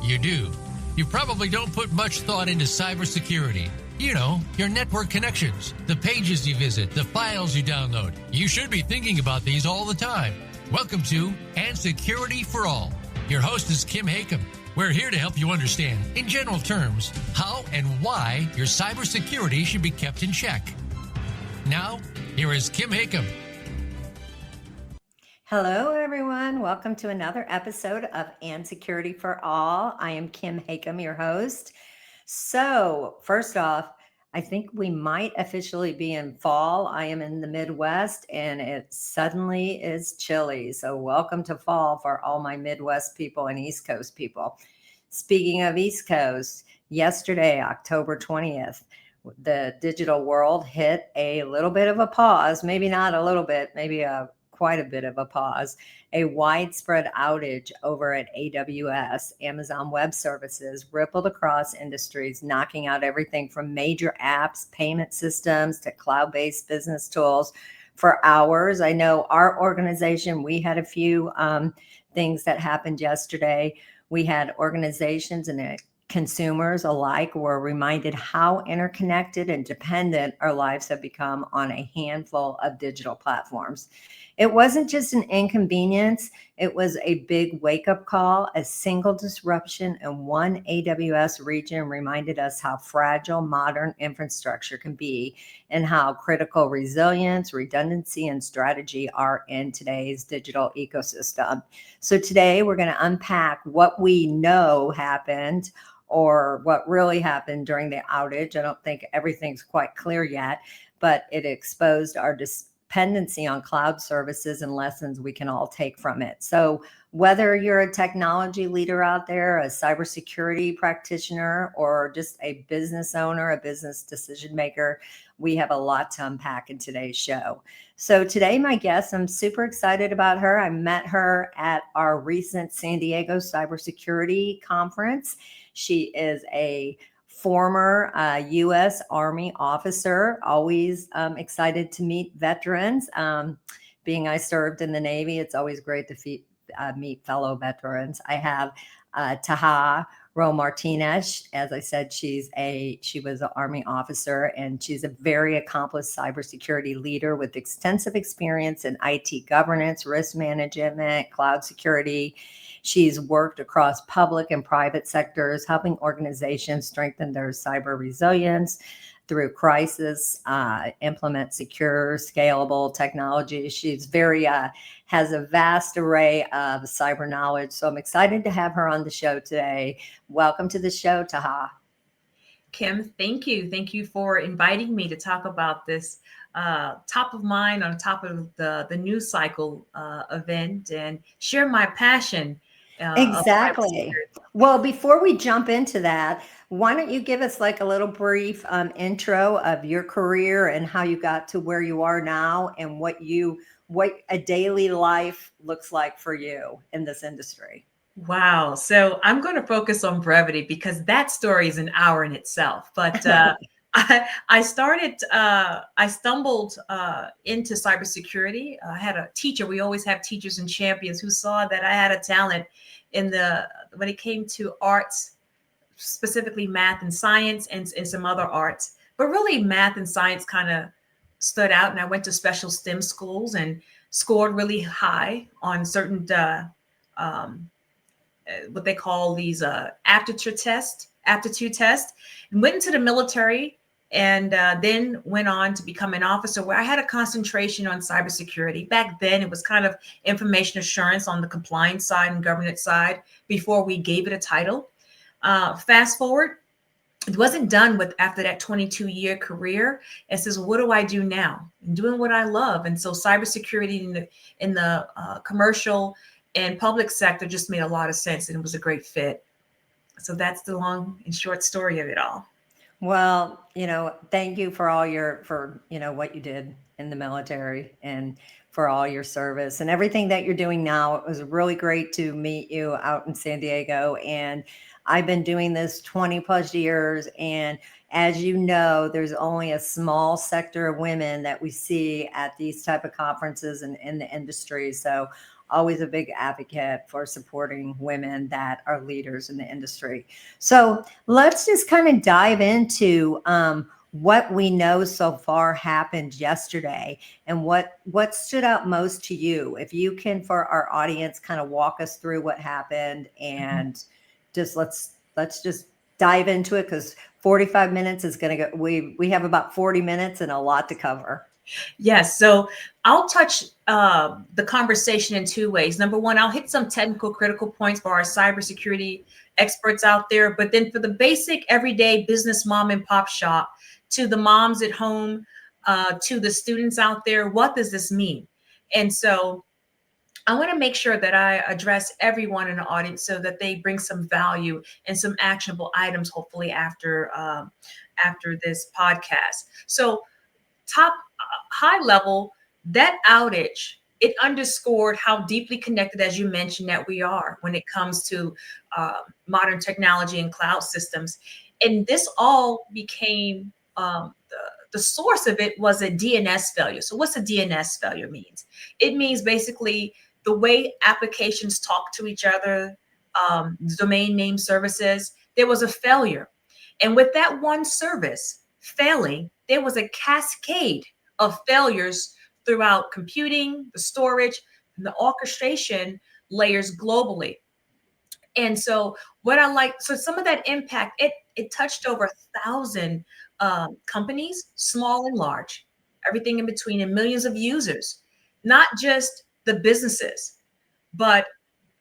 You do. You probably don't put much thought into cybersecurity. You know, your network connections, the pages you visit, the files you download. You should be thinking about these all the time. Welcome to And Security for All. Your host is Kim Hakim. We're here to help you understand, in general terms, how and why your cybersecurity should be kept in check. Now, here is Kim Hakim. Hello, everyone. Welcome to another episode of And Security for All. I am Kim Hakim, your host. So, first off, I think we might officially be in fall. I am in the Midwest and it suddenly is chilly. So, welcome to fall for all my Midwest people and East Coast people. Speaking of East Coast, yesterday, October 20th, the digital world hit a little bit of a pause, maybe not a little bit, maybe quite a bit of a pause, a widespread outage over at AWS, Amazon Web Services, rippled across industries, knocking out everything from major apps, payment systems, to cloud-based business tools for hours. I know our organization, we had a few things that happened yesterday. We had organizations and consumers alike were reminded how interconnected and dependent our lives have become on a handful of digital platforms. It wasn't just an inconvenience, it was a big wake-up call. A single disruption in one AWS region reminded us how fragile modern infrastructure can be and how critical resilience, redundancy, and strategy are in today's digital ecosystem. So today we're going to unpack what we know happened or what really happened during the outage. I don't think everything's quite clear yet, but it exposed our dependency on cloud services and lessons we can all take from it. So whether you're a technology leader out there, a cybersecurity practitioner, or just a business owner, a business decision maker, we have a lot to unpack in today's show. So today, my guest, I'm super excited about her. I met her at our recent San Diego cybersecurity conference. She is a former U.S. Army officer, always excited to meet veterans. Being I served in the Navy, it's always great to meet fellow veterans. I have Tahjar Roamartinez. As I said, she was an Army officer, and she's a very accomplished cybersecurity leader with extensive experience in IT governance, risk management, cloud security. She's worked across public and private sectors, helping organizations strengthen their cyber resilience through crisis, implement secure, scalable technology. She's has a vast array of cyber knowledge. So I'm excited to have her on the show today. Welcome to the show, Tahjar. Kim, thank you. Thank you for inviting me to talk about this top of mind on top of the news cycle event and share my passion. Exactly. Well, before we jump into that, why don't you give us like a little brief intro of your career and how you got to where you are now and what a daily life looks like for you in this industry? Wow. So I'm going to focus on brevity because that story is an hour in itself. But I stumbled into cybersecurity. I had a teacher. We always have teachers and champions who saw that I had a talent when it came to arts, specifically math and science and some other arts. But really math and science kind of stood out. And I went to special STEM schools and scored really high on certain what they call these aptitude tests, and went into the military and then went on to become an officer where I had a concentration on cybersecurity. Back then, it was kind of information assurance on the compliance side and governance side before we gave it a title. Fast forward, it wasn't done with after that 22-year career. It says, well, what do I do now? I'm doing what I love. And so cybersecurity in the commercial and public sector just made a lot of sense, and it was a great fit. So that's the long and short story of it all. Well, thank you for what you did in the military and for all your service and everything that you're doing now. It was really great to meet you out in San Diego. And I've been doing this 20 plus years. And as you know, there's only a small sector of women that we see at these type of conferences and in the industry. So always a big advocate for supporting women that are leaders in the industry. So let's just kind of dive into what we know so far happened yesterday and what stood out most to you. If you can, for our audience, kind of walk us through what happened, and just let's just dive into it, because 45 minutes is going to go. We have about 40 minutes and a lot to cover. Yes. So I'll touch the conversation in two ways. Number one, I'll hit some technical critical points for our cybersecurity experts out there. But then for the basic everyday business mom and pop shop, to the moms at home, to the students out there, what does this mean? And so I want to make sure that I address everyone in the audience so that they bring some value and some actionable items, hopefully after this podcast. So top high level, that outage, it underscored how deeply connected, as you mentioned, that we are when it comes to modern technology and cloud systems. And this all became the source of it was a DNS failure. So what's a DNS failure means? It means basically the way applications talk to each other, domain name services, there was a failure. And with that one service failing, there was a cascade of failures throughout computing, the storage, and the orchestration layers globally. And so some of that impact, it touched over 1,000 companies, small and large, everything in between, and millions of users, not just the businesses, but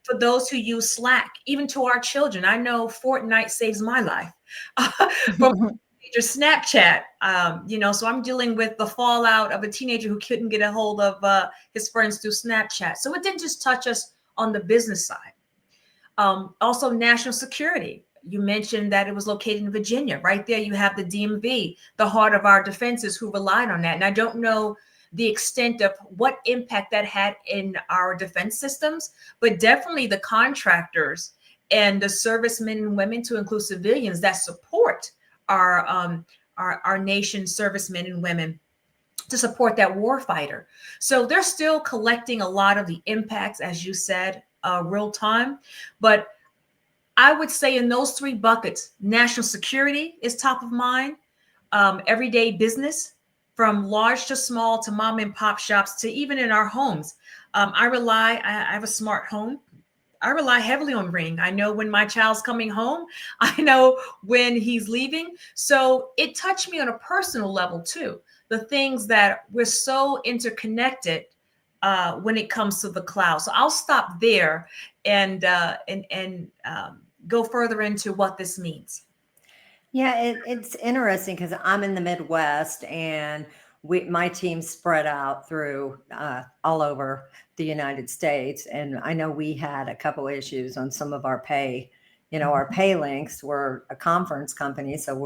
for those who use Slack, even to our children. I know Fortnite saves my life. From just Snapchat, so I'm dealing with the fallout of a teenager who couldn't get a hold of his friends through Snapchat. So it didn't just touch us on the business side. Also, national security. You mentioned that it was located in Virginia. Right there, you have the DMV, the heart of our defenses, who relied on that. And I don't know the extent of what impact that had in our defense systems, but definitely the contractors and the servicemen and women, to include civilians, that support our nation's servicemen and women, to support that war fighter. So they're still collecting a lot of the impacts, as you said, real time. But I would say in those three buckets, national security is top of mind, everyday business, from large to small, to mom and pop shops, to even in our homes. I have a smart home. I rely heavily on Ring. I know when my child's coming home. I know when he's leaving. So it touched me on a personal level too. The things that we're so interconnected when it comes to the cloud. So I'll stop there and go further into what this means. Yeah, it's interesting because I'm in the Midwest, and my team's spread out through all over the United States. And I know we had a couple issues on some of our pay. Our pay links were a conference company, so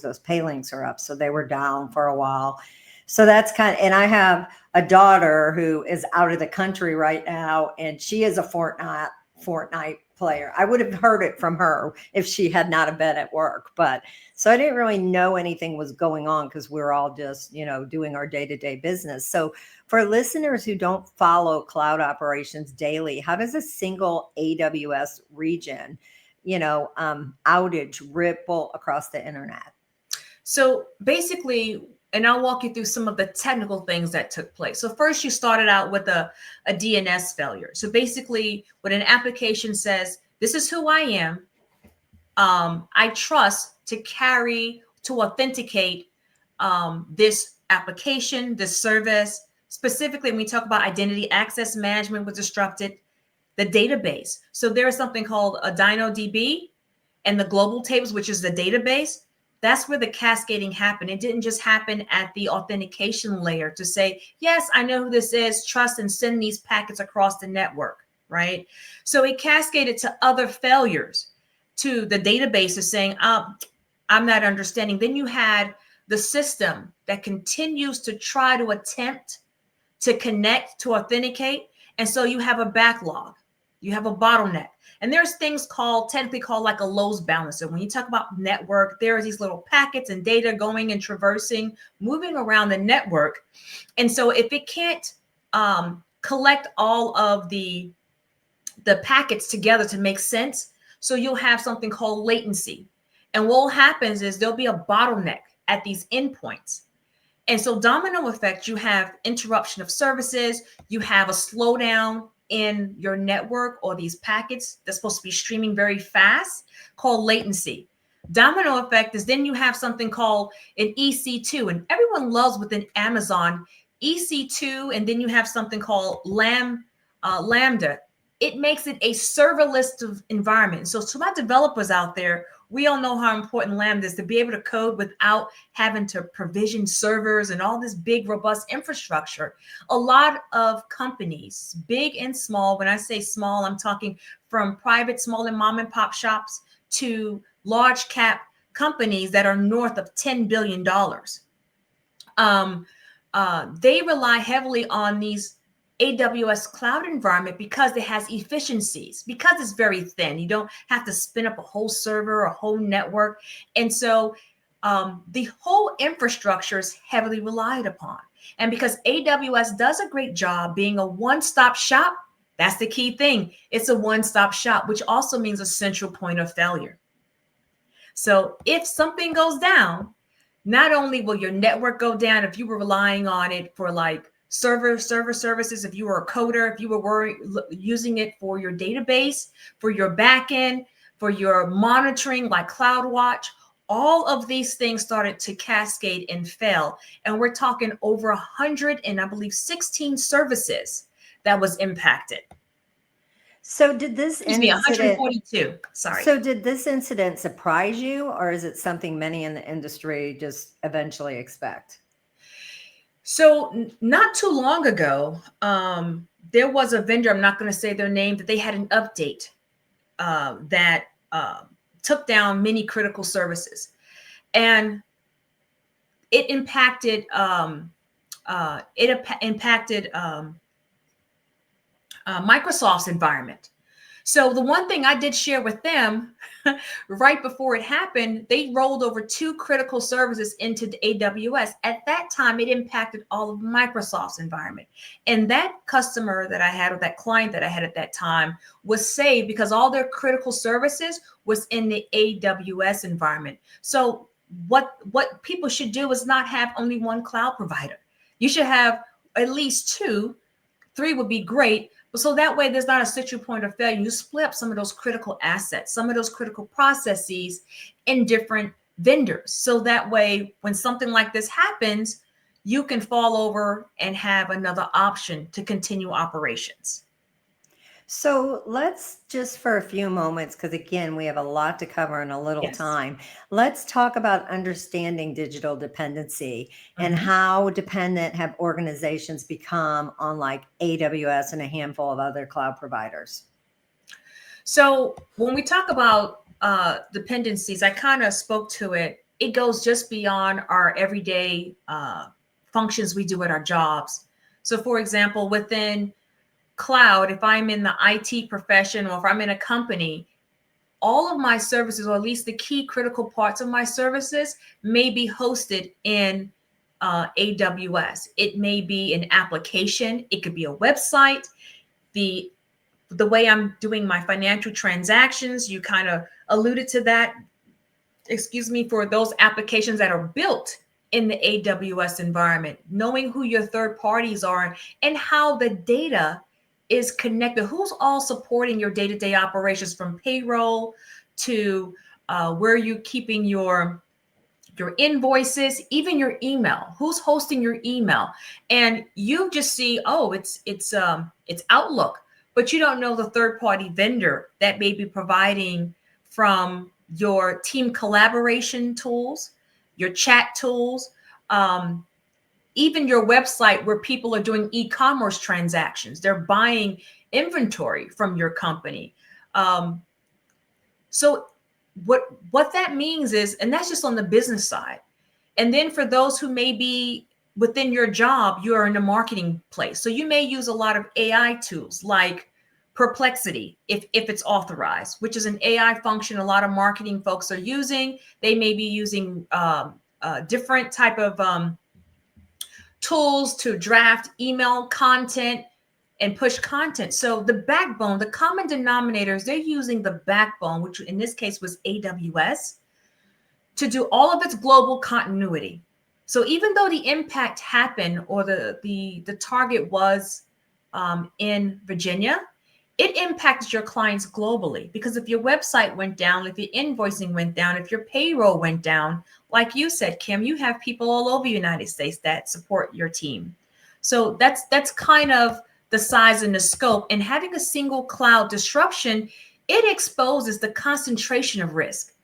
those pay links are up. So they were down for a while. So that's and I have a daughter who is out of the country right now, and she is a Fortnite player. I would have heard it from her if she had not have been at work. But so I didn't really know anything was going on, because we're all just, doing our day-to-day business. So for listeners who don't follow cloud operations daily, how does a single AWS region, outage ripple across the internet? So basically, and I'll walk you through some of the technical things that took place. So first, you started out with a DNS failure. So basically, when an application says, this is who I am, I trust to authenticate this application, this service. Specifically, when we talk about identity access management was disrupted, the database. So there is something called a DynaDB and the global tables, which is the database. That's where the cascading happened. It didn't just happen at the authentication layer to say, yes, I know who this is, trust, and send these packets across the network, right? So it cascaded to other failures, to the databases saying, I'm not understanding. Then you had the system that continues to try to attempt to connect, to authenticate. And so you have a backlog, you have a bottleneck. And there's things technically called like a load balancer. When you talk about network, there are these little packets and data going and traversing, moving around the network. And so if it can't collect all of the packets together to make sense. So you'll have something called latency. And what happens is there'll be a bottleneck at these endpoints. And so domino effect, you have interruption of services, you have a slowdown in your network or these packets that's supposed to be streaming very fast called latency. Domino effect is then you have something called an EC2, and everyone loves within Amazon EC2, and then you have something called Lambda. It makes it a serverless environment. So to my developers out there, we all know how important Lambda is to be able to code without having to provision servers and all this big, robust infrastructure. A lot of companies, big and small, when I say small, I'm talking from private, small and mom and pop shops to large cap companies that are north of $10 billion. They rely heavily on these AWS cloud environment because it has efficiencies, because it's very thin. You don't have to spin up a whole server, a whole network. And so the whole infrastructure is heavily relied upon. And because AWS does a great job being a one-stop shop, that's the key thing. It's a one-stop shop, which also means a central point of failure. So if something goes down, not only will your network go down if you were relying on it for like server services, if you were a coder, if you were using it for your database, for your backend, for your monitoring like CloudWatch, all of these things started to cascade and fail. And we're talking over 100 and I believe 16 services that was impacted. So did this incident, 142, sorry. So did this incident surprise you, or is it something many in the industry just eventually expect? So not too long ago, there was a vendor, I'm not going to say their name, that they had an update that took down many critical services. And it impacted Microsoft's environment. So the one thing I did share with them right before it happened, they rolled over 2 critical services into the AWS. At that time, it impacted all of Microsoft's environment. And that customer that I had, or that client that I had at that time, was saved because all their critical services was in the AWS environment. So what people should do is not have only one cloud provider. You should have at least 2, 3 would be great. So that way there's not a central point of failure. You split up some of those critical assets, some of those critical processes in different vendors. So that way, when something like this happens, you can fall over and have another option to continue operations. So let's just for a few moments, because again, we have a lot to cover in a little Yes. time. Let's talk about understanding digital dependency and Mhm. how dependent have organizations become on like AWS and a handful of other cloud providers. So when we talk about dependencies, I kind of spoke to it. It goes just beyond our everyday functions we do at our jobs. So for example, within cloud, if I'm in the IT profession or if I'm in a company, all of my services, or at least the key critical parts of my services, may be hosted in AWS. It may be an application. It could be a website. The way I'm doing my financial transactions, you kind of alluded to that, for those applications that are built in the AWS environment, knowing who your third parties are and how the data is connected, who's all supporting your day-to-day operations, from payroll to where you're keeping your invoices, even your email, who's hosting your email. And you just see, oh, it's Outlook, but you don't know the third-party vendor that may be providing from your team collaboration tools, your chat tools, even your website where people are doing e-commerce transactions. They're buying inventory from your company. So what that means is, and that's just on the business side. And then for those who may be within your job, you are in a marketing place. So you may use a lot of AI tools like Perplexity, if it's authorized, which is an AI function a lot of marketing folks are using. They may be using different type of tools to draft email content and push content. So the backbone, the common denominators, they're using the backbone, which in this case was AWS, to do all of its global continuity. So even though the impact happened or the target was in Virginia, it impacts your clients globally, because if your website went down, if your invoicing went down, if your payroll went down, like you said, Kim, you have people all over the United States that support your team. So that's kind of the size and the scope. And having a single cloud disruption, it exposes the concentration of risk.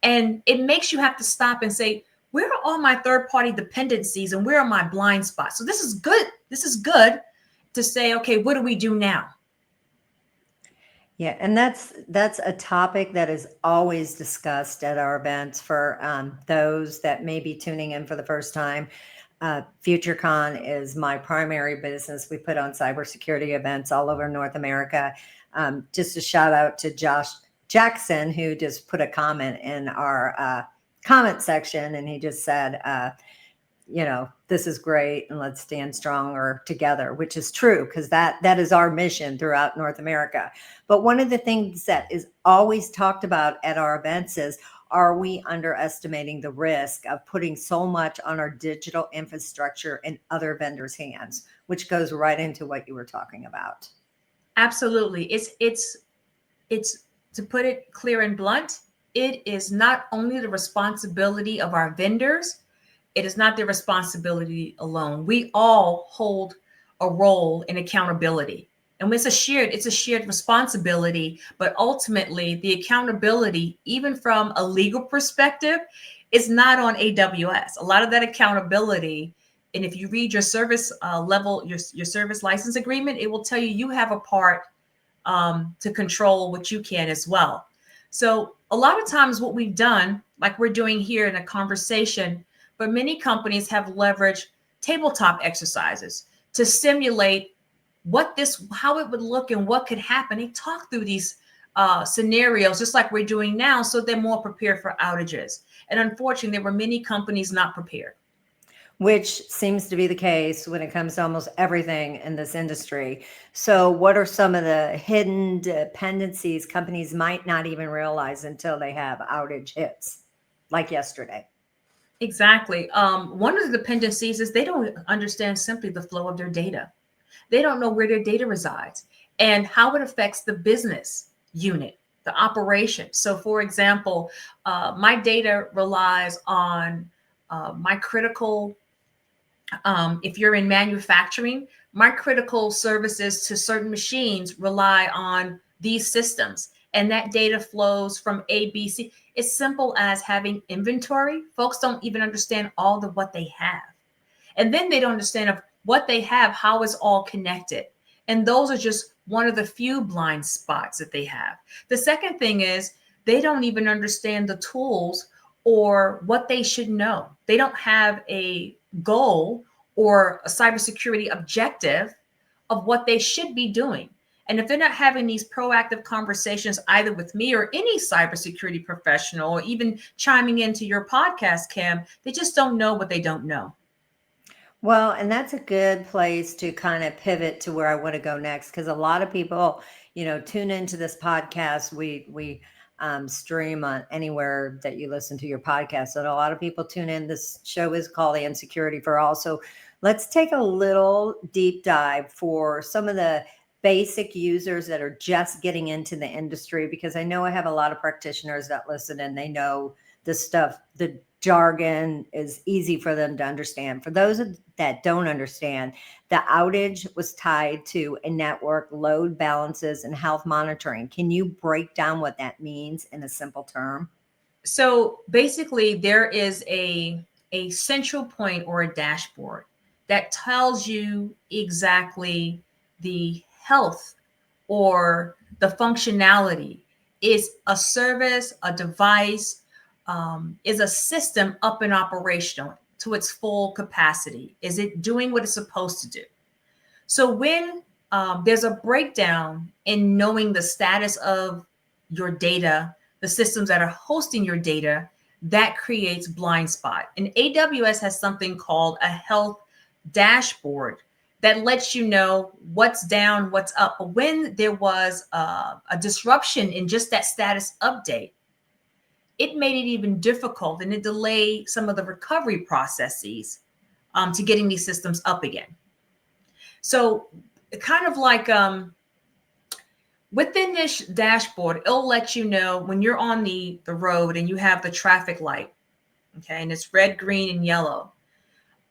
And it makes you have to stop and say, where are all my third-party dependencies and where are my blind spots? So this is good. This is good to say, okay, what do we do now? Yeah, and that's a topic that is always discussed at our events for those that may be tuning in for the first time. FutureCon is my primary business. We put on cybersecurity events all over North America. Just a shout out to Josh Jackson, who just put a comment in our comment section, and he just said, this is great, and let's stand stronger together, which is true, because that is our mission throughout North America. But one of the things that is always talked about at our events is, are we underestimating the risk of putting so much on our digital infrastructure in other vendors' hands, which goes right into what you were talking about. Absolutely. It's to put it clear and blunt, it is not only the responsibility of our vendors, it is not their responsibility alone. We all hold a role in accountability. And it's a shared responsibility, but ultimately the accountability, even from a legal perspective, is not on AWS. A lot of that accountability, and if you read your service level, your service license agreement, it will tell you you have a part to control what you can as well. So a lot of times what we've done, like we're doing here in a conversation, but many companies have leveraged tabletop exercises to simulate how it would look and what could happen. They talk through these scenarios, just like we're doing now, so they're more prepared for outages. And unfortunately, there were many companies not prepared. Which seems to be the case when it comes to almost everything in this industry. So what are some of the hidden dependencies companies might not even realize until they have outage hits, like yesterday? Exactly. One of the dependencies is they don't understand simply the flow of their data. They don't know where their data resides and how it affects the business unit, the operation. So for example, my data relies on my critical, if you're in manufacturing, my critical services to certain machines rely on these systems. And that data flows from A, B, C. It's simple as having inventory. Folks don't even understand all of what they have. And then they don't understand of what they have, how it's all connected. And those are just one of the few blind spots that they have. The second thing is they don't even understand the tools or what they should know. They don't have a goal or a cybersecurity objective of what they should be doing. And if they're not having these proactive conversations, either with me or any cybersecurity professional, or even chiming into your podcast, Kim, they just don't know what they don't know. Well, and that's a good place to kind of pivot to where I want to go next, because a lot of people, tune into this podcast. We stream on anywhere that you listen to your podcast. And a lot of people tune in. This show is called And Security for All. So let's take a little deep dive for some of the basic users that are just getting into the industry, because I know I have a lot of practitioners that listen and they know this stuff. The jargon is easy for them to understand. For those that don't understand, the outage was tied to a network, load balances, and health monitoring. Can you break down what that means in a simple term? So basically, there is a central point or a dashboard that tells you exactly the health or the functionality. Is a service, a device, is a system up and operational to its full capacity? Is it doing what it's supposed to do? So when there's a breakdown in knowing the status of your data, the systems that are hosting your data, that creates blind spot. And AWS has something called a health dashboard that lets you know what's down, what's up. But when there was a disruption in just that status update, it made it even difficult, and it delayed some of the recovery processes to getting these systems up again. So kind of like within this dashboard, it'll let you know when you're on the road and you have the traffic light, okay, and it's red, green, and yellow.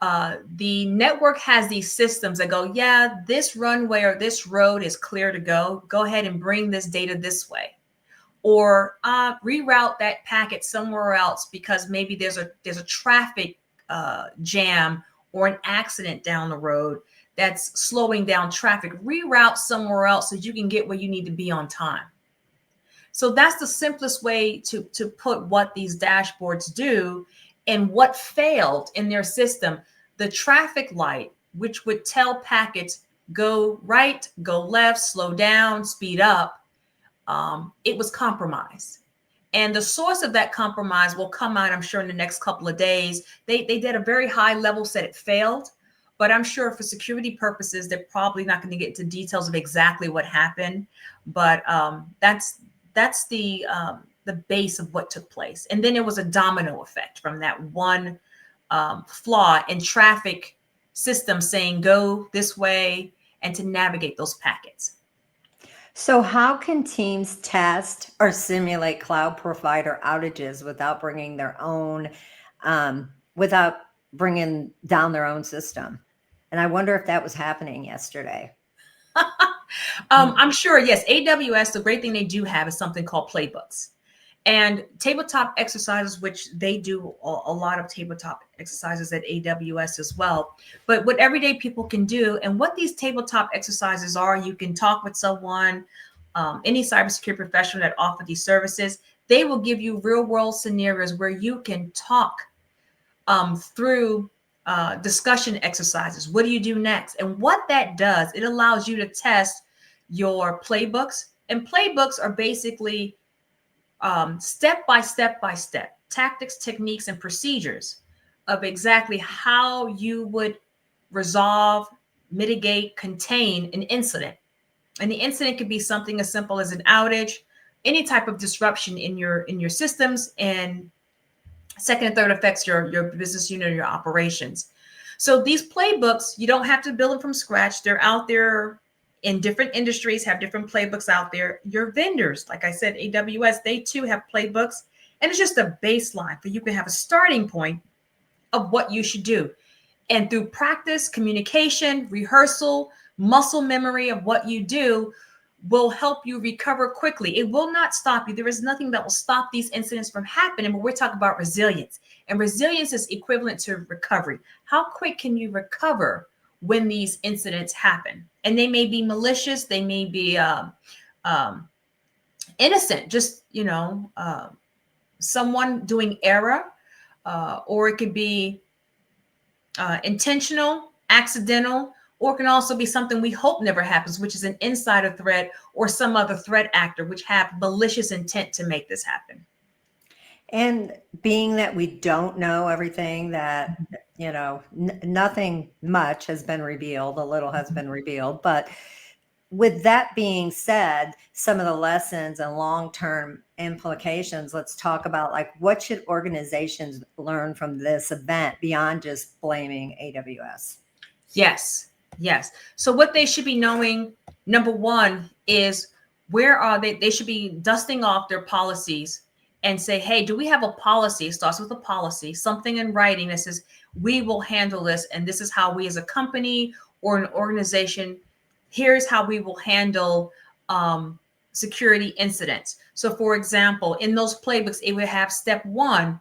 The network has these systems that go, yeah, this runway or this road is clear to go. Go ahead and bring this data this way. Or reroute that packet somewhere else because maybe there's a traffic jam or an accident down the road that's slowing down traffic. Reroute somewhere else so you can get where you need to be on time. So that's the simplest way to put what these dashboards do and what failed in their system. The traffic light, which would tell packets go right, go left, slow down, speed up, it was compromised. And the source of that compromise will come out, I'm sure, in the next couple of days. They did a very high level, said it failed, but I'm sure for security purposes, they're probably not going to get into details of exactly what happened. But that's the base of what took place. And then there was a domino effect from that one flaw in traffic system saying go this way and to navigate those packets. So how can teams test or simulate cloud provider outages without bringing their own, without bringing down their own system? And I wonder if that was happening yesterday. I'm sure, yes. AWS, the great thing they do have is something called playbooks and tabletop exercises, which they do a lot of tabletop exercises at AWS as well. But what everyday people can do, and what these tabletop exercises are, you can talk with someone, any cybersecurity professional that offer these services. They will give you real world scenarios where you can talk through discussion exercises. What do you do next? And what that does, it allows you to test your playbooks. And playbooks are basically step by step tactics, techniques, and procedures of exactly how you would resolve, mitigate, contain an incident. And the incident could be something as simple as an outage, any type of disruption in your systems, and second and third affects your business unit or your operations. So these playbooks, you don't have to build them from scratch. They're out there in different industries, have different playbooks out there. Your vendors, like I said, AWS, they too have playbooks. And it's just a baseline for you to have a starting point of what you should do. And through practice, communication, rehearsal, muscle memory of what you do will help you recover quickly. It will not stop you. There is nothing that will stop these incidents from happening, but we're talking about resilience. And resilience is equivalent to recovery. How quick can you recover when these incidents happen? And they may be malicious, they may be innocent, just, someone doing error, or it could be intentional, accidental, or it can also be something we hope never happens, which is an insider threat or some other threat actor which have malicious intent to make this happen. And being that we don't know everything, that, nothing much has been revealed, a little has been revealed. But with that being said, some of the lessons and long-term implications, let's talk about what should organizations learn from this event beyond just blaming AWS? Yes. So what they should be knowing, number one, is where are they? They should be dusting off their policies and say, hey, do we have a policy? It starts with a policy, something in writing that says, we will handle this. And this is how we as a company or an organization, here's how we will handle security incidents. So for example, in those playbooks, it would have step one,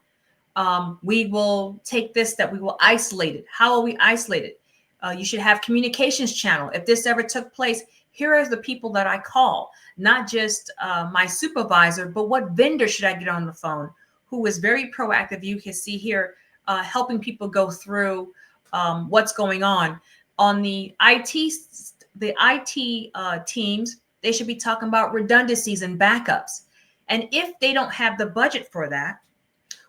we will take this step, we will isolate it. How will we isolate it? You should have communications channel. If this ever took place, here are the people that I call, not just my supervisor, but what vendor should I get on the phone who is very proactive. You can see here, helping people go through what's going on. On the IT teams, they should be talking about redundancies and backups. And if they don't have the budget for that,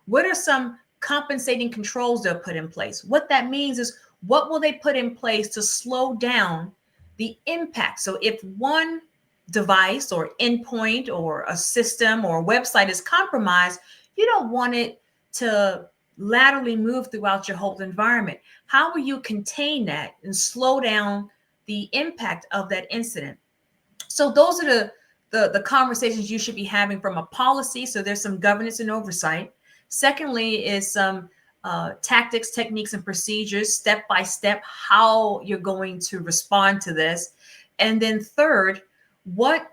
what are some compensating controls they'll put in place? What that means is, what will they put in place to slow down the impact? So if one device or endpoint or a system or a website is compromised, you don't want it to laterally move throughout your whole environment. How will you contain that and slow down the impact of that incident? So those are the conversations you should be having from a policy. So there's some governance and oversight. Secondly is some tactics, techniques, and procedures, step by step, how you're going to respond to this. And then third, what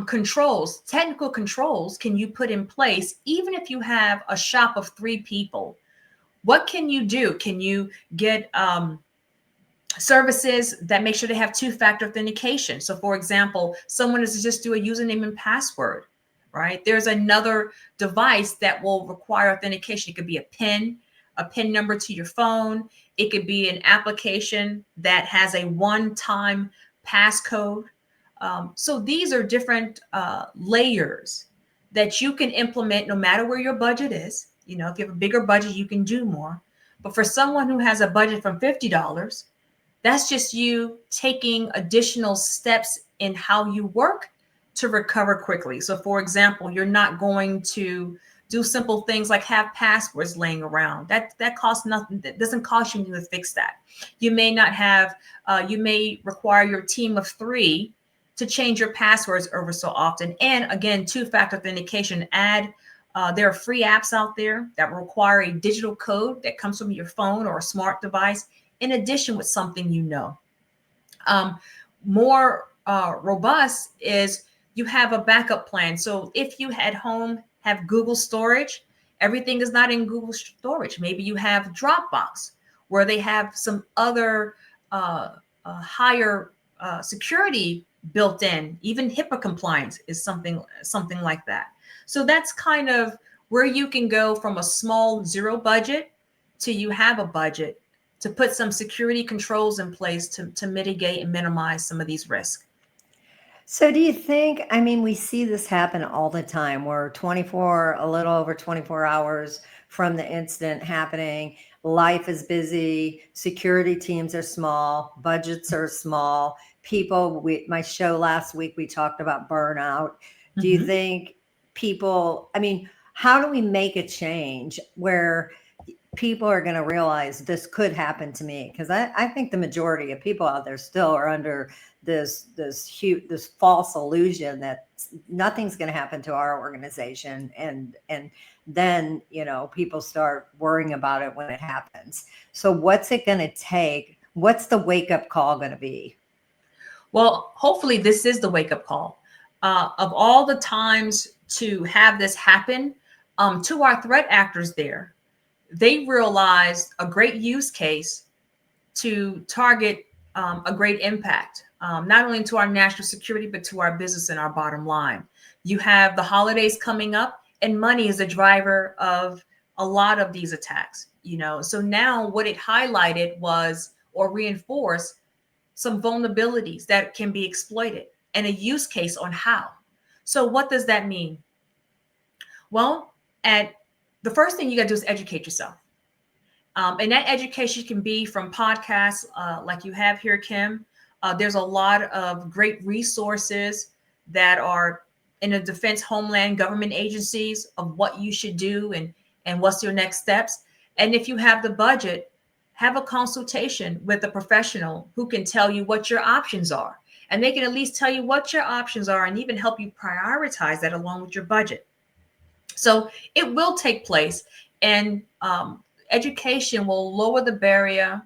controls, technical controls can you put in place, even if you have a shop of 3 people? What can you do? Can you get services that make sure they have 2-factor authentication? So for example, someone is to just do a username and password, right? There's another device that will require authentication. It could be a PIN number to your phone. It could be an application that has a one-time passcode. So these are different layers that you can implement no matter where your budget is. You know, if you have a bigger budget, you can do more. But for someone who has a budget from $50, that's just you taking additional steps in how you work to recover quickly. So for example, you're not going to do simple things like have passwords laying around. That costs nothing. That doesn't cost you anything to fix that. You may not have, you may require your team of 3 to change your passwords over so often. And again, 2-factor authentication, there are free apps out there that require a digital code that comes from your phone or a smart device, in addition with something you know. More robust is you have a backup plan. So if you at home have Google storage, everything is not in Google storage. Maybe you have Dropbox, where they have some other higher security built in. Even HIPAA compliance is something like that. So that's kind of where you can go from a small 0 budget to you have a budget to put some security controls in place to mitigate and minimize some of these risks. So do you think, I mean, we see this happen all the time. We're a little over 24 hours from the incident happening. Life is busy. Security teams are small. Budgets are small. My show last week, we talked about burnout. Do you think people, I mean, how do we make a change where people are going to realize this could happen to me? Because I think the majority of people out there still are under this false illusion that nothing's going to happen to our organization, and then people start worrying about it when it happens. So what's it going to take? What's the wake-up call going to be? Well, hopefully this is the wake-up call. Of all the times to have this happen, to our threat actors there, they realized a great use case to target a great impact, not only to our national security, but to our business and our bottom line. You have the holidays coming up, and money is a driver of a lot of these attacks. So now what it highlighted was, or reinforced, some vulnerabilities that can be exploited and a use case on how. So what does that mean? Well, the first thing you got to do is educate yourself. And that education can be from podcasts like you have here, Kim. There's a lot of great resources that are in the defense, homeland, government agencies of what you should do and what's your next steps. And if you have the budget, have a consultation with a professional who can tell you what your options are. And they can at least tell you what your options are and even help you prioritize that along with your budget. So it will take place, and education will lower the barrier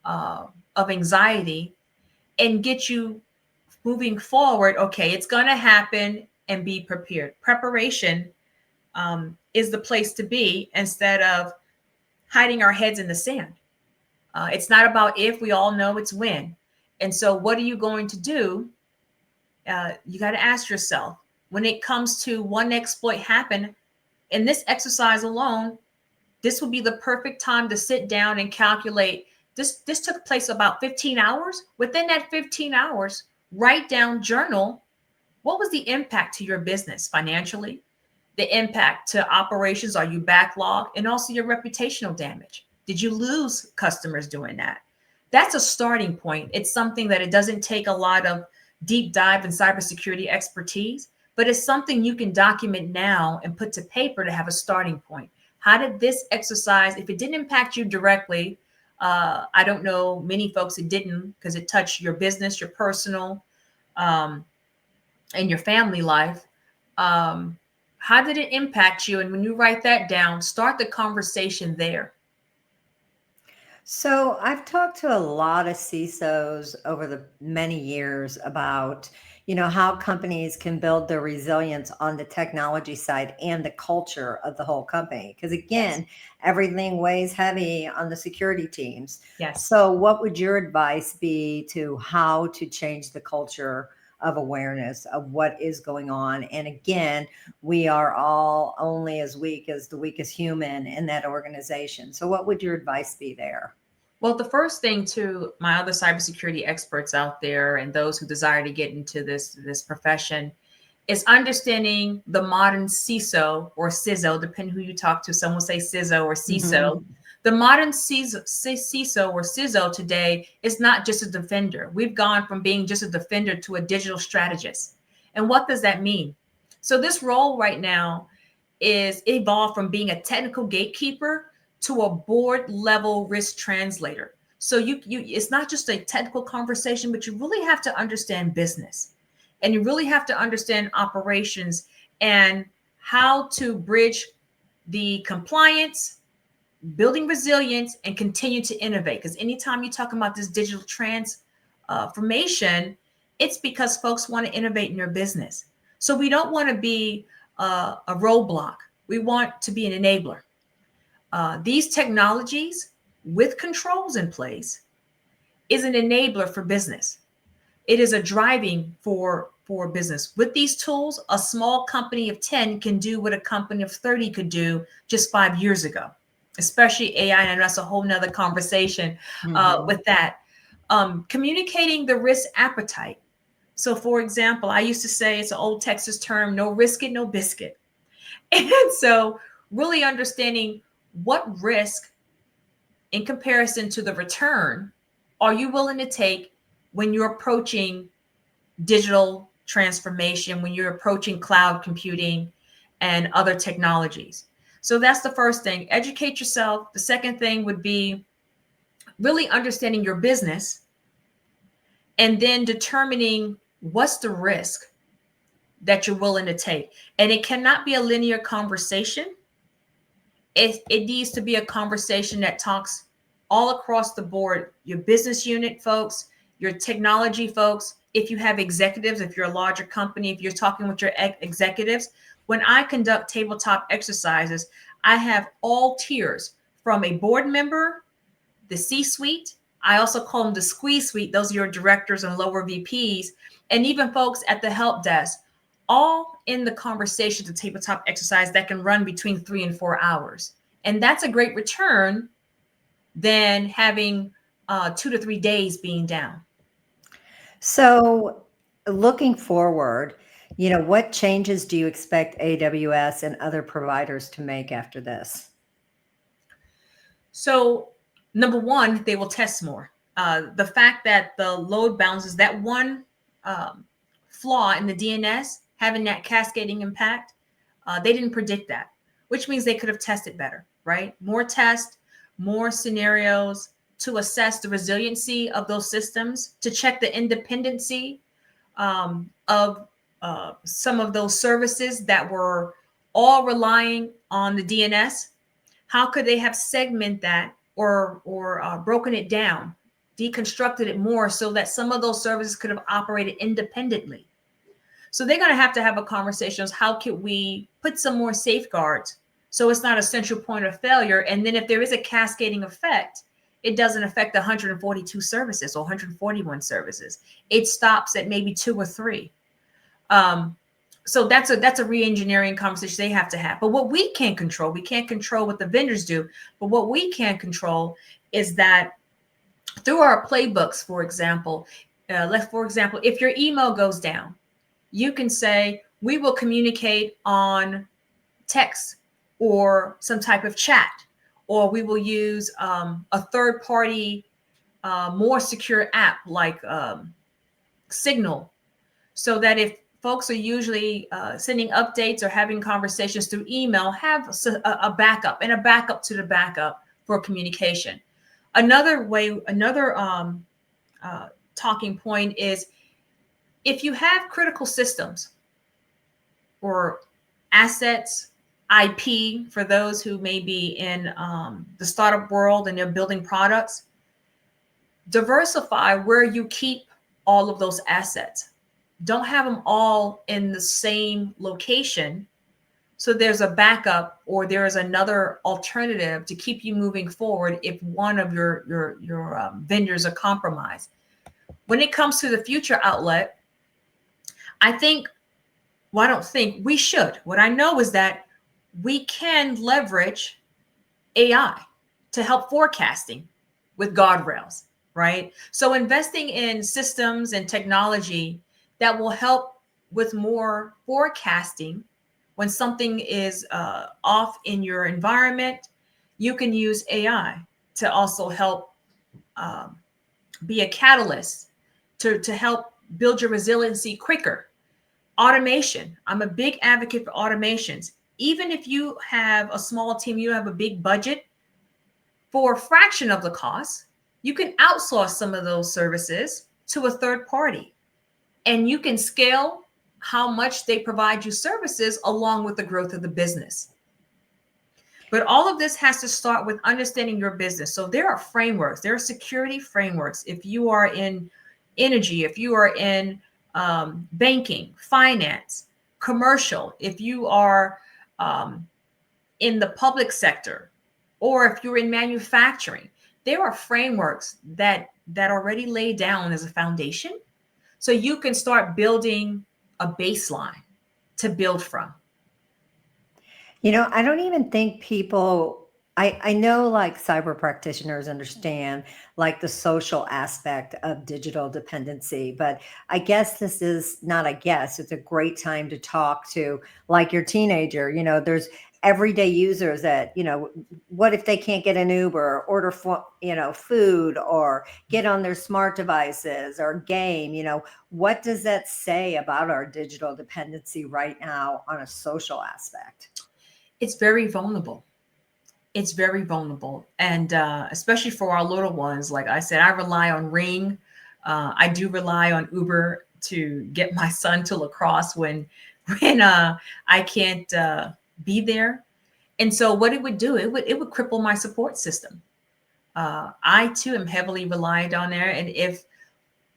of anxiety and get you moving forward. Okay, it's going to happen, and be prepared. Preparation is the place to be instead of hiding our heads in the sand. It's not about if, we all know it's when. And so what are you going to do? You got to ask yourself, when it comes to one exploit happen, in this exercise alone, this would be the perfect time to sit down and calculate. This took place about 15 hours. Within that 15 hours, write down, journal, what was the impact to your business financially, the impact to operations, are you backlogged, and also your reputational damage. Did you lose customers doing that? that's a starting point. It's something that it doesn't take a lot of deep dive in cybersecurity expertise, but it's something you can document now and put to paper to have a starting point. How did this exercise, if it didn't impact you directly, I don't know many folks it didn't, because it touched your business, your personal, and your family life. How did it impact you? And when you write that down, start the conversation there. So I've talked to a lot of CISOs over the many years about, how companies can build their resilience on the technology side and the culture of the whole company. Because Yes. again, everything weighs heavy on the security teams. Yes. So what would your advice be to how to change the culture of awareness of what is going on? And again, we are all only as weak as the weakest human in that organization. So what would your advice be there? Well, the first thing to my other cybersecurity experts out there and those who desire to get into this profession is understanding the modern CISO or CISO, depending who you talk to. Some will say CISO or CISO. Mhm. The modern CISO or CISO today is not just a defender. We've gone from being just a defender to a digital strategist. And what does that mean? So this role right now is evolved from being a technical gatekeeper to a board level risk translator. So you it's not just a technical conversation, but you really have to understand business, and you really have to understand operations and how to bridge the compliance, building resilience, and continue to innovate. Because anytime you're talking about this digital transformation, it's because folks want to innovate in their business. So we don't want to be a roadblock. We want to be an enabler. These technologies with controls in place is an enabler for business. It is a driving for business. With these tools, a small company of 10 can do what a company of 30 could do just 5 years ago, especially AI. And that's a whole nother conversation Mhm. with that. Communicating the risk appetite. So for example, I used to say, it's an old Texas term, no risk it, no biscuit. And so really understanding what risk in comparison to the return are you willing to take when you're approaching digital transformation, when you're approaching cloud computing and other technologies. So that's the first thing. Educate yourself. The second thing would be really understanding your business and then determining what's the risk that you're willing to take. And it cannot be a linear conversation. It needs to be a conversation that talks all across the board, your business unit folks, your technology folks. If you have executives, if you're a larger company, if you're talking with your executives, when I conduct tabletop exercises, I have all tiers from a board member, the C-suite. I also call them the squeeze suite. Those are your directors and lower VPs, and even folks at the help desk, all in the conversation, the tabletop exercise that can run between 3 and 4 hours. And that's a great return than having 2 to 3 days being down. So looking forward, what changes do you expect AWS and other providers to make after this? So number one, they will test more. The fact that the load balances, that one flaw in the DNS, having that cascading impact, they didn't predict that, which means they could have tested better, right? More tests, more scenarios to assess the resiliency of those systems, to check the independency of some of those services that were all relying on the DNS. How could they have segmented that or broken it down, deconstructed it more so that some of those services could have operated independently? So they're going to have a conversation of how could we put some more safeguards so it's not a central point of failure. And then if there is a cascading effect, it doesn't affect 142 services or 141 services. It stops at maybe 2 or 3. So that's a re-engineering conversation they have to have. But what we can't control, we can't control what the vendors do. But what we can control is that through our playbooks, for example, if your email goes down, you can say, we will communicate on text or some type of chat, or we will use a third party more secure app like Signal, so that if folks are usually sending updates or having conversations through email, have a backup and a backup to the backup for communication. Another talking point is if you have critical systems or assets, IP for those who may be in the startup world and they're building products, diversify where you keep all of those assets. Don't have them all in the same location. So there's a backup or there's another alternative to keep you moving forward if one of your vendors are compromised. When it comes to the future outlet, we should. What I know is that we can leverage AI to help forecasting with guardrails, right? So investing in systems and technology that will help with more forecasting when something is off in your environment, you can use AI to also help be a catalyst to help build your resiliency quicker. Automation. I'm a big advocate for automations. Even if you have a small team, you have a big budget, for a fraction of the cost, you can outsource some of those services to a third party. And you can scale how much they provide you services along with the growth of the business. But all of this has to start with understanding your business. So there are frameworks, there are security frameworks. If you are in energy, if you are in banking, finance, commercial, if you are in the public sector, or if you're in manufacturing, there are frameworks that already lay down as a foundation. So you can start building a baseline to build from. I don't even think people, I know like cyber practitioners understand like the social aspect of digital dependency, but I guess this is not, it's a great time to talk to like your teenager. There's everyday users that, what if they can't get an Uber, order food, or get on their smart devices or game? What does that say about our digital dependency right now on a social aspect? It's very vulnerable. It's very vulnerable. And especially for our little ones, like I said, I rely on Ring. I do rely on Uber to get my son to lacrosse when I can't be there. And so what it would do, it would cripple my support system. I too am heavily reliant on there. And if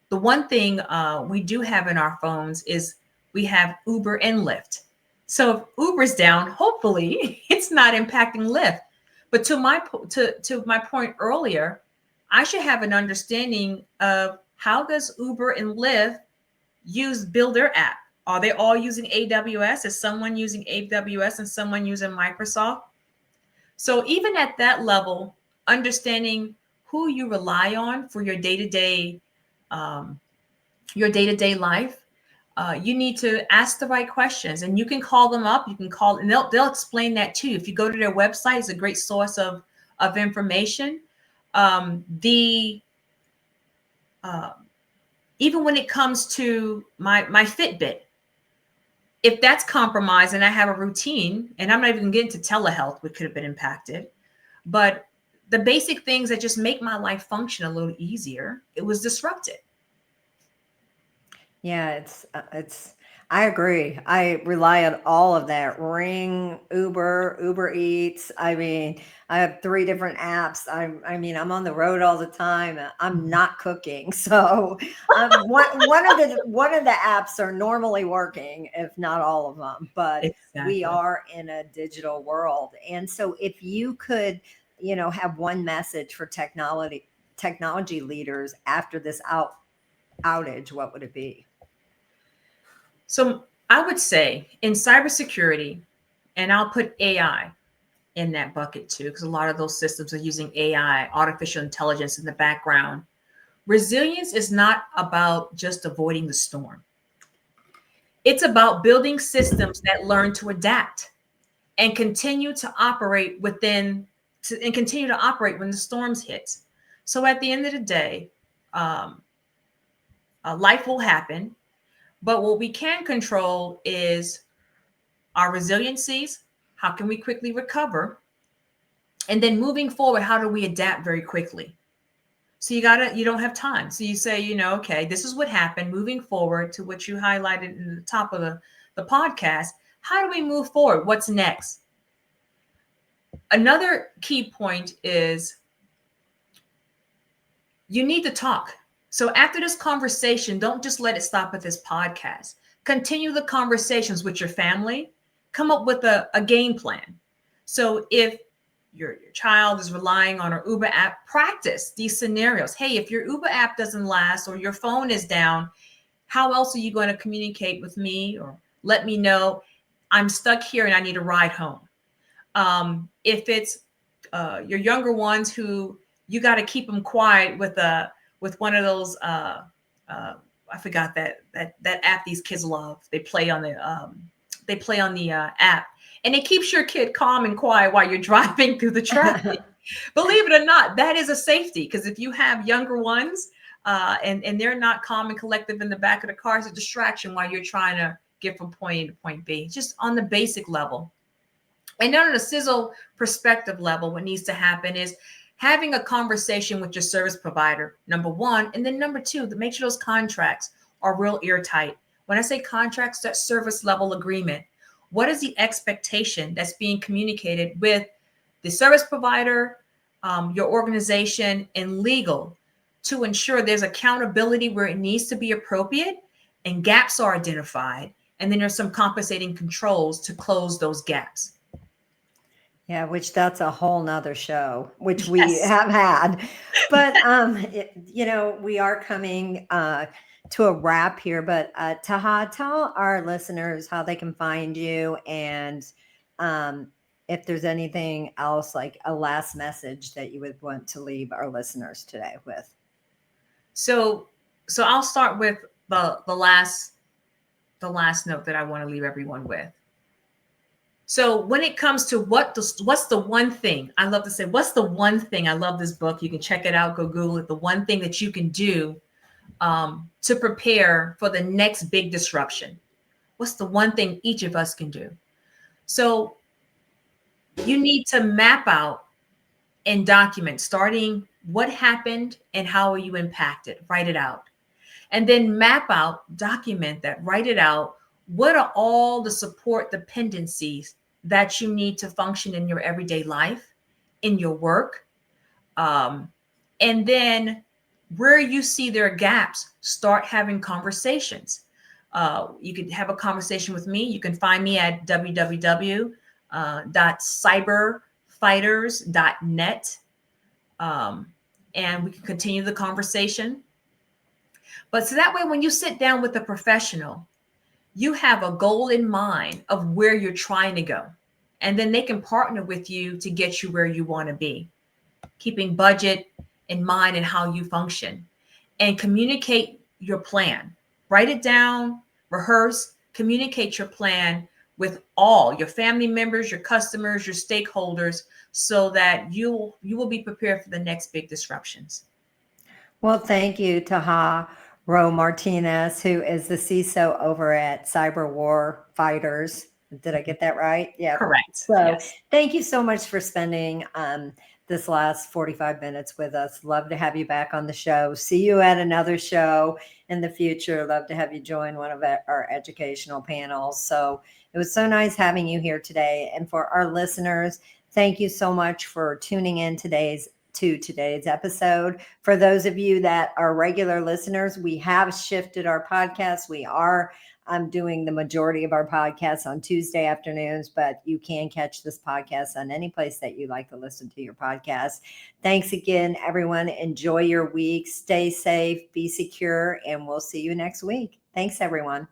the one thing we do have in our phones is we have Uber and Lyft. So if Uber's down, hopefully it's not impacting Lyft. But to my point earlier, I should have an understanding of how does Uber and Lyft build their app? Are they all using AWS? Is someone using AWS and someone using Microsoft? So even at that level, understanding who you rely on for your day-to-day life, you need to ask the right questions, and you can call them up. You can call, and they'll explain that to you. If you go to their website, it's a great source of information. Even when it comes to my Fitbit, if that's compromised and I have a routine, and I'm not even getting to telehealth, which could have been impacted, but the basic things that just make my life function a little easier, it was disrupted. Yeah, I agree. I rely on all of that. Ring, Uber Eats. I mean, I have 3 different apps. I'm on the road all the time. I'm not cooking. So one of the apps are normally working, if not all of them, but Exactly. We are in a digital world. And so if you could, have one message for technology leaders after this outage, what would it be? So I would say in cybersecurity, and I'll put AI in that bucket too, because a lot of those systems are using AI, artificial intelligence in the background. Resilience is not about just avoiding the storm. It's about building systems that learn to adapt and continue to operate when the storms hit. So at the end of the day, life will happen. But what we can control is our resiliencies. How can we quickly recover? And then moving forward, how do we adapt very quickly? So you don't have time. So you say, okay, this is what happened. Moving forward to what you highlighted in the top of the podcast, how do we move forward? What's next? Another key point is you need to talk. So after this conversation, don't just let it stop at this podcast. Continue the conversations with your family. Come up with a game plan. So if your child is relying on our Uber app, practice these scenarios. Hey, if your Uber app doesn't last or your phone is down, how else are you going to communicate with me or let me know I'm stuck here and I need a ride home? If it's your younger ones who you got to keep them quiet with one of those I forgot that app these kids love. They play on the app, and it keeps your kid calm and quiet while you're driving through the traffic. Believe it or not, that is a safety, because if you have younger ones and they're not calm and collective in the back of the car, it's a distraction while you're trying to get from point A to point B, just on the basic level. And then on a sizzle perspective level, what needs to happen is having a conversation with your service provider, number one. And then number two, to make sure those contracts are real airtight. When I say contracts, that service level agreement. What is the expectation that's being communicated with the service provider, your organization, and legal to ensure there's accountability where it needs to be appropriate and gaps are identified. And then there's some compensating controls to close those gaps. Yeah, which that's a whole nother show, which we Yes. have had. But, we are coming to a wrap here. But Tahjar, tell our listeners how they can find you, and if there's anything else, like a last message that you would want to leave our listeners today with. So I'll start with the last note that I want to leave everyone with. So when it comes to what's the one thing, I love to say, what's the one thing? I love this book. You can check it out. Go Google it. The one thing that you can do to prepare for the next big disruption. What's the one thing each of us can do? So you need to map out and document, starting what happened and how are you impacted. Write it out. And then map out, document that, write it out. What are all the support dependencies that you need to function in your everyday life, in your work? And then where you see there are gaps, start having conversations. You could have a conversation with me. You can find me at www.cyberfighters.net. And we can continue the conversation. But so that way, when you sit down with a professional, you have a goal in mind of where you're trying to go. And then they can partner with you to get you where you want to be, keeping budget in mind and how you function, and communicate your plan. Write it down, rehearse, communicate your plan with all your family members, your customers, your stakeholders, so that you will be prepared for the next big disruptions. Well, thank you, Tahjar Roamartinez, who is the CISO over at Cyber War Fighters. Did I get that right? Yeah. Correct. So yes. Thank you so much for spending this last 45 minutes with us. Love to have you back on the show. See you at another show in the future. Love to have you join one of our educational panels. So it was so nice having you here today. And for our listeners, thank you so much for tuning in to today's episode. For those of you that are regular listeners, we have shifted our podcast. We are doing the majority of our podcasts on Tuesday afternoons, but you can catch this podcast on any place that you like to listen to your podcast. Thanks again, everyone. Enjoy your week. Stay safe, be secure, and we'll see you next week. Thanks, everyone.